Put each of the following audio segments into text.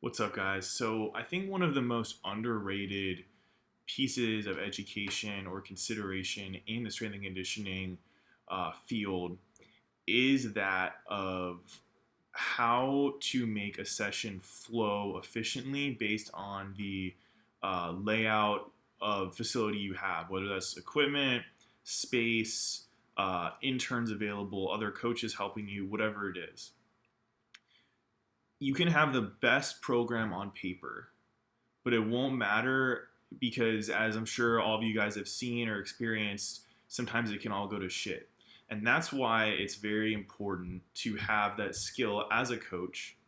What's up, guys? So, I think one of the most underrated pieces of education or consideration in the strength and conditioning field is that of how to make a session flow efficiently based on the layout of facility you have, whether that's equipment, space, interns available, other coaches helping you, whatever it is. You can have the best program on paper, but it won't matter because, as I'm sure all of you guys have seen or experienced, sometimes it can all go to shit. And that's why it's very important to have that skill as a coach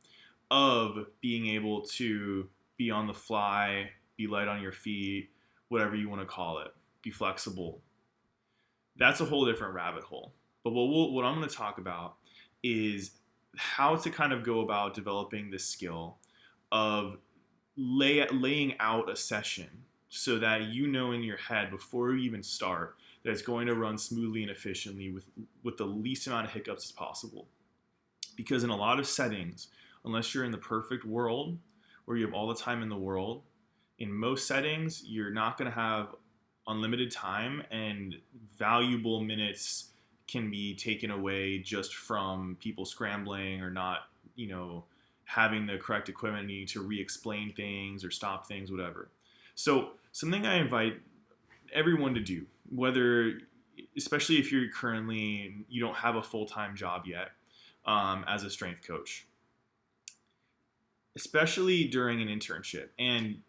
of being able to be on the fly, be light on your feet, whatever you want to call it, be flexible. That's a whole different rabbit hole. But what I'm going to talk about is how to kind of go about developing this skill of laying out a session so that you know in your head before you even start that it's going to run smoothly and efficiently with the least amount of hiccups as possible. Because in a lot of settings, unless you're in the perfect world where you have all the time in the world, in most settings, you're not going to have unlimited time, and valuable minutes can be taken away just from people scrambling or not, having the correct equipment, needing to re-explain things or stop things, whatever. So something I invite everyone to do, whether, especially if you don't have a full-time job yet, as a strength coach, especially during an internship, and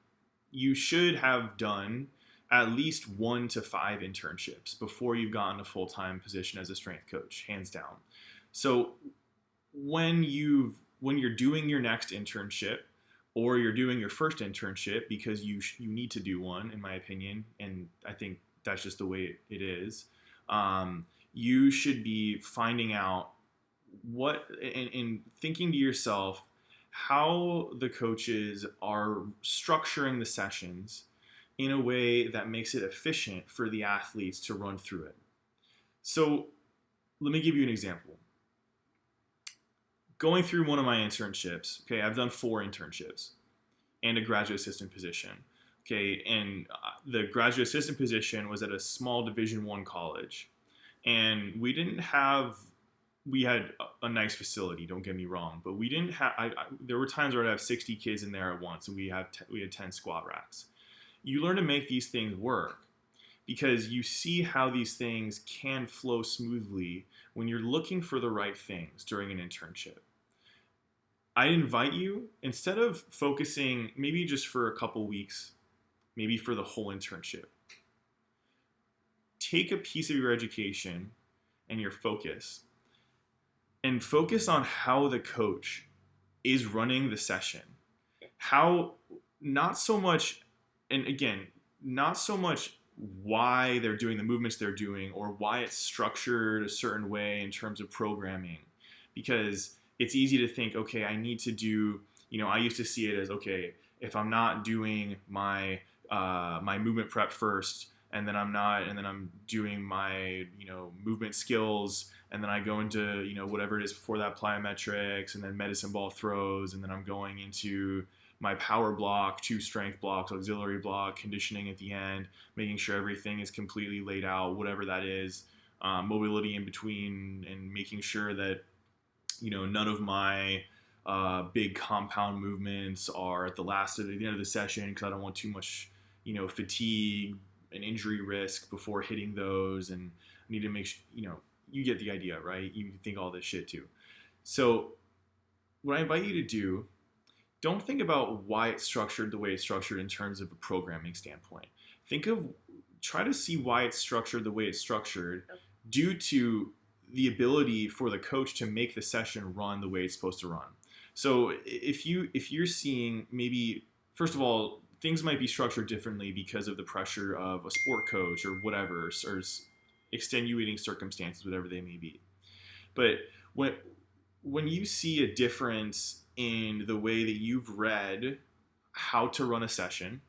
you should have done at least 1 to 5 internships before you've gotten a full-time position as a strength coach, hands down. So when you're doing your next internship, or you're doing your first internship, because you need to do one, in my opinion, and I think that's just the way it is, you should be finding out what, and thinking to yourself how the coaches are structuring the sessions in a way that makes it efficient for the athletes to run through it. So let me give you an example. Going through one of my internships, okay, I've done 4 internships and a graduate assistant position. Okay, and the graduate assistant position was at a small Division I college, and we had a nice facility, don't get me wrong, but we didn't have. There were times where I'd have 60 kids in there at once, and we had 10 squat racks. You learn to make these things work because you see how these things can flow smoothly when you're looking for the right things during an internship. I invite you, instead of focusing maybe just for a couple weeks, maybe for the whole internship, take a piece of your education and your focus and focus on how the coach is running the session. How, not so much, and again, not so much why they're doing the movements they're doing or why it's structured a certain way in terms of programming, because it's easy to think, okay, I need to do, I used to see it as, okay, if I'm not doing my my movement prep first, and then I'm doing my movement skills, and then I go into whatever it is before that, plyometrics, and then medicine ball throws, and then I'm going into my power block, 2 strength blocks, auxiliary block, conditioning at the end, making sure everything is completely laid out, whatever that is, mobility in between, and making sure that none of my big compound movements are at the end of the session, because I don't want too much fatigue and injury risk before hitting those, and I need to make sure, you get the idea, right? You think all this shit too. So what I invite you to do, don't think about why it's structured the way it's structured in terms of a programming standpoint. Try to see why it's structured the way it's structured due to the ability for the coach to make the session run the way it's supposed to run. So if you're seeing, maybe, first of all, things might be structured differently because of the pressure of a sport coach or whatever, or extenuating circumstances, whatever they may be. But when you see a difference in the way that you've read how to run a session,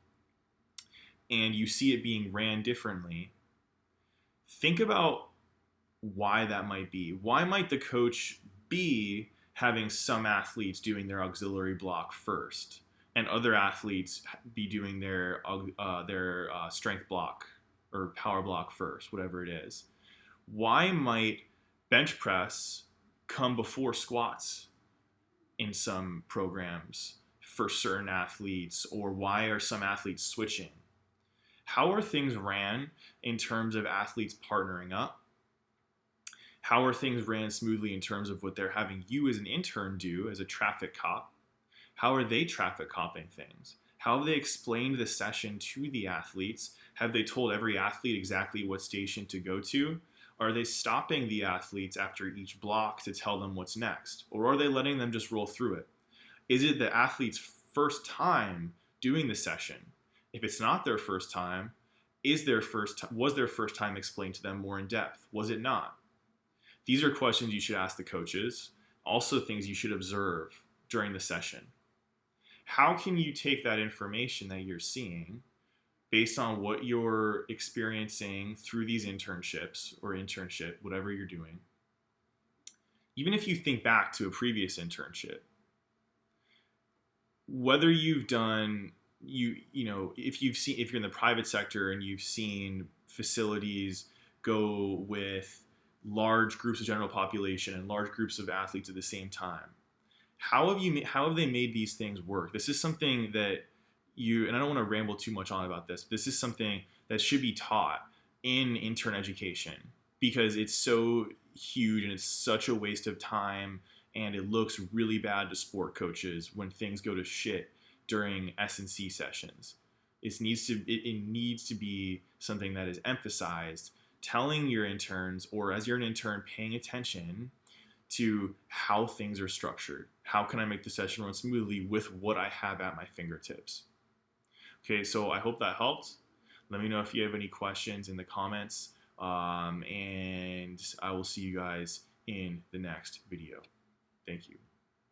and you see it being ran differently, think about why that might be. Why might the coach be having some athletes doing their auxiliary block first? and other athletes be doing their strength block or power block first, whatever it is? Why might bench press come before squats in some programs for certain athletes, or why are some athletes switching? How are things ran in terms of athletes partnering up? How are things ran smoothly in terms of what they're having you as an intern do as a traffic cop? How are they traffic copping things? How have they explained the session to the athletes? Have they told every athlete exactly what station to go to? Are they stopping the athletes after each block to tell them what's next? Or are they letting them just roll through it? Is it the athlete's first time doing the session? If it's not their first time, was their first time explained to them more in depth? Was it not? These are questions you should ask the coaches. Also things you should observe during the session. How can you take that information that you're seeing based on what you're experiencing through these internships or internship, whatever you're doing? Even if you think back to a previous internship, whether you've done, if you're in the private sector and you've seen facilities go with large groups of general population and large groups of athletes at the same time, how have they made these things work? This is something that and I don't want to ramble too much on about this, but this is something that should be taught in intern education, because it's so huge and it's such a waste of time, and it looks really bad to sport coaches when things go to shit during S&C sessions. It needs to be something that is emphasized, telling your interns, or as you're an intern, paying attention to how things are structured. How can I make the session run smoothly with what I have at my fingertips? Okay, so I hope that helped. Let me know if you have any questions in the comments, and I will see you guys in the next video. Thank you.